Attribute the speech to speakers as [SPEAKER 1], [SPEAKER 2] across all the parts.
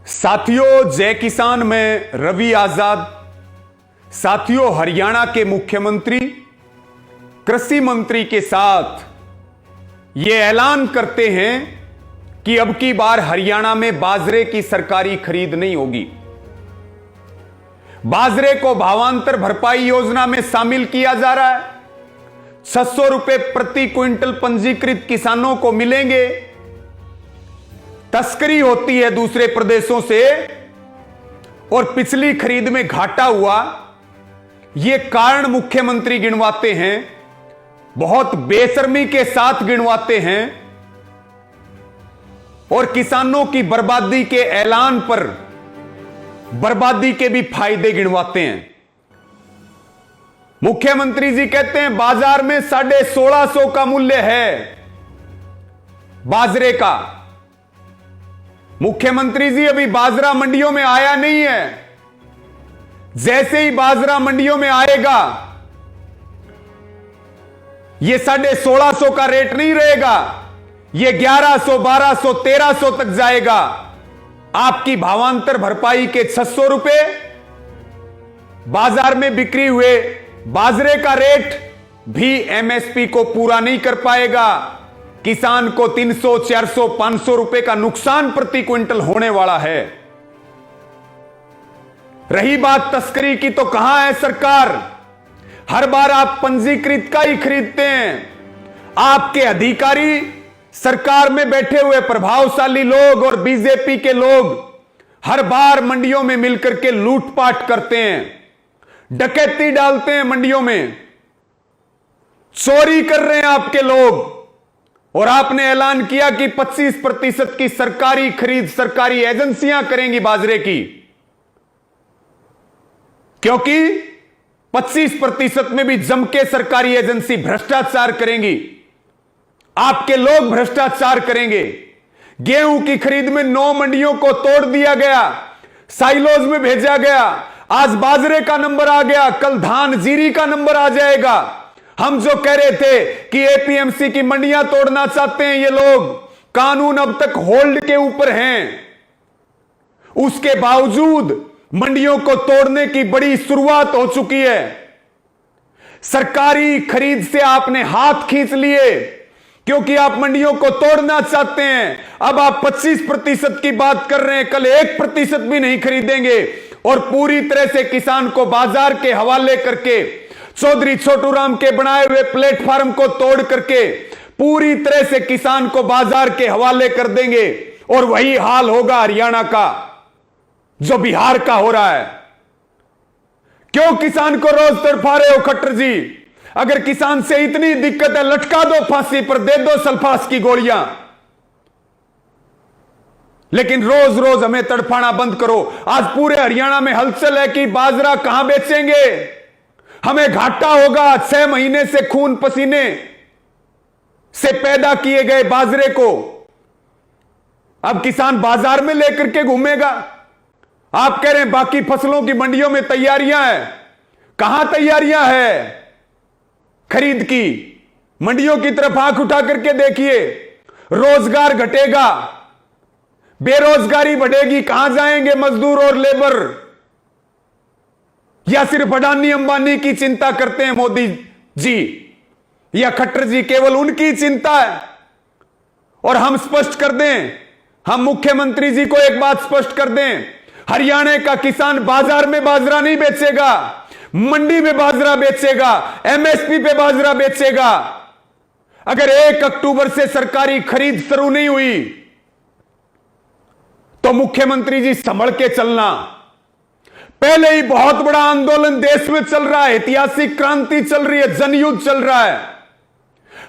[SPEAKER 1] साथियों, जय किसान में रवि आजाद। साथियों, हरियाणा के मुख्यमंत्री कृषि मंत्री के साथ ये ऐलान करते हैं कि अब की बार हरियाणा में बाजरे की सरकारी खरीद नहीं होगी। बाजरे को भावांतर भरपाई योजना में शामिल किया जा रहा है। 600 रुपए प्रति क्विंटल पंजीकृत किसानों को मिलेंगे। तस्करी होती है दूसरे प्रदेशों से और पिछली खरीद में घाटा हुआ, यह कारण मुख्यमंत्री गिनवाते हैं, बहुत बेशर्मी के साथ गिनवाते हैं और किसानों की बर्बादी के ऐलान पर बर्बादी के भी फायदे गिनवाते हैं। मुख्यमंत्री जी कहते हैं बाजार में 1650 का मूल्य है बाजरे का। मुख्यमंत्री जी, अभी बाजरा मंडियों में आया नहीं है। जैसे ही बाजरा मंडियों में आएगा, यह 1650 का रेट नहीं रहेगा, यह 1100, 1200, 1300 तक जाएगा। आपकी भावांतर भरपाई के 600 रुपए बाजार में बिक्री हुए बाजरे का रेट भी एमएसपी को पूरा नहीं कर पाएगा। किसान को 300, 400, 500 रुपए का नुकसान प्रति क्विंटल होने वाला है। रही बात तस्करी की, तो कहां है सरकार? हर बार आप पंजीकृत का ही खरीदते हैं। आपके अधिकारी, सरकार में बैठे हुए प्रभावशाली लोग और बीजेपी के लोग हर बार मंडियों में मिलकर के लूटपाट करते हैं, डकैती डालते हैं, मंडियों में चोरी कर रहे हैं आपके लोग। और आपने ऐलान किया कि 25% की सरकारी खरीद सरकारी एजेंसियां करेंगी बाजरे की, क्योंकि 25% में भी जम के सरकारी एजेंसी भ्रष्टाचार करेंगी। आपके लोग भ्रष्टाचार करेंगे। गेहूं की खरीद में 9 मंडियों को तोड़ दिया गया, साइलोज में भेजा गया। आज बाजरे का नंबर आ गया, कल धान जीरी का नंबर आ जाएगा। हम जो कह रहे थे कि एपीएमसी की मंडियां तोड़ना चाहते हैं ये लोग, कानून अब तक होल्ड के ऊपर हैं, उसके बावजूद मंडियों को तोड़ने की बड़ी शुरुआत हो चुकी है। सरकारी खरीद से आपने हाथ खींच लिए क्योंकि आप मंडियों को तोड़ना चाहते हैं। अब आप 25% की बात कर रहे हैं, कल 1% भी नहीं खरीदेंगे और पूरी तरह से किसान को बाजार के हवाले करके, चौधरी छोटूराम के बनाए हुए प्लेटफॉर्म को तोड़ करके पूरी तरह से किसान को बाजार के हवाले कर देंगे। और वही हाल होगा हरियाणा का जो बिहार का हो रहा है। क्यों किसान को रोज तड़फा रहे हो खट्टर जी? अगर किसान से इतनी दिक्कत है, लटका दो फांसी पर, दे दो सल्फास की गोलियां, लेकिन रोज रोज हमें तड़फाना बंद करो। आज पूरे हरियाणा में हलचल है कि बाजरा कहां बेचेंगे, हमें घाटा होगा। 6 महीने से खून पसीने से पैदा किए गए बाजरे को अब किसान बाजार में लेकर के घूमेगा। आप कह रहे हैं बाकी फसलों की मंडियों में तैयारियां हैं। कहां तैयारियां हैं खरीद की? मंडियों की तरफ आंख उठा करके देखिए। रोजगार घटेगा, बेरोजगारी बढ़ेगी, कहां जाएंगे मजदूर और लेबर? या सिर्फ अडानी अंबानी की चिंता करते हैं मोदी जी या खट्टर जी? केवल उनकी चिंता है। और हम स्पष्ट कर दें, हम मुख्यमंत्री जी को एक बात स्पष्ट कर दें, हरियाणा का किसान बाजार में बाजरा नहीं बेचेगा, मंडी में बाजरा बेचेगा, एमएसपी पे बाजरा बेचेगा। अगर 1 अक्टूबर से सरकारी खरीद शुरू नहीं हुई तो मुख्यमंत्री जी संभल के चलना। पहले ही बहुत बड़ा आंदोलन देश में चल रहा है, ऐतिहासिक क्रांति चल रही है, जनयुद्ध चल रहा है।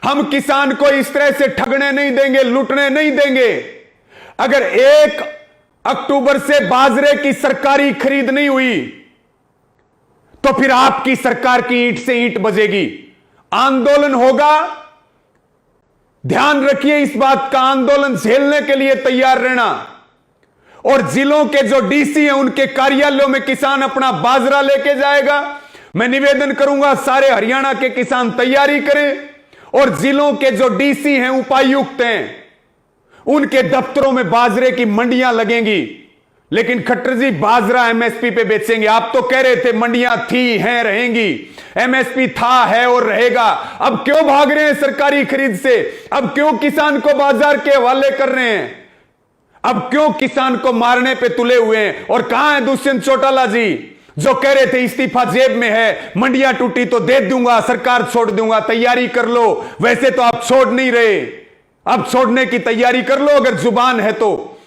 [SPEAKER 1] हम किसान को इस तरह से ठगने नहीं देंगे, लूटने नहीं देंगे। अगर 1 अक्टूबर से बाजरे की सरकारी खरीद नहीं हुई तो फिर आपकी सरकार की ईंट से ईंट बजेगी, आंदोलन होगा। ध्यान रखिए इस बात का, आंदोलन झेलने के लिए तैयार रहना। और जिलों के जो डीसी हैं उनके कार्यालयों में किसान अपना बाजरा लेके जाएगा। मैं निवेदन करूंगा सारे हरियाणा के किसान तैयारी करें और जिलों के जो डीसी हैं, उपायुक्त हैं, उनके दफ्तरों में बाजरे की मंडियां लगेंगी। लेकिन खट्टर जी बाजरा एमएसपी पे बेचेंगे। आप तो कह रहे थे मंडियां थी हैं रहेंगी, एमएसपी था है और रहेगा। अब क्यों भाग रहे हैं सरकारी खरीद से? अब क्यों किसान को बाजार के हवाले कर रहे हैं? अब क्यों किसान को मारने पे तुले हुए हैं? और कहां है दुष्यंत चौटाला जी जो कह रहे थे इस्तीफा जेब में है, मंडियां टूटी तो दे दूंगा, सरकार छोड़ दूंगा, तैयारी कर लो। वैसे तो आप छोड़ नहीं रहे, अब छोड़ने की तैयारी कर लो अगर जुबान है तो।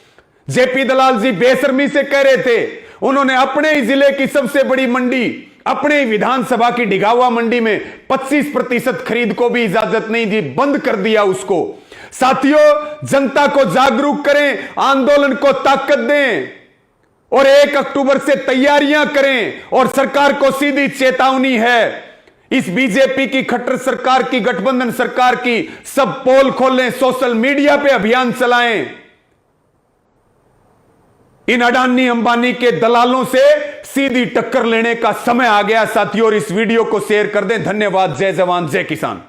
[SPEAKER 1] जेपी दलाल जी बेशर्मी से कह रहे थे, उन्होंने अपने ही जिले की सबसे बड़ी मंडी, अपने ही विधानसभा की डिगावा मंडी में 25% खरीद को भी इजाजत नहीं दी, बंद कर दिया उसको। साथियों, जनता को जागरूक करें, आंदोलन को ताकत दें और 1 अक्टूबर से तैयारियां करें। और सरकार को सीधी चेतावनी है, इस बीजेपी की खट्टर सरकार की, गठबंधन सरकार की, सब पोल खोलें, सोशल मीडिया पे अभियान चलाएं। इन अडानी अंबानी के दलालों से सीधी टक्कर लेने का समय आ गया साथियों। और इस वीडियो को शेयर कर दें। धन्यवाद। जय जवान जय किसान।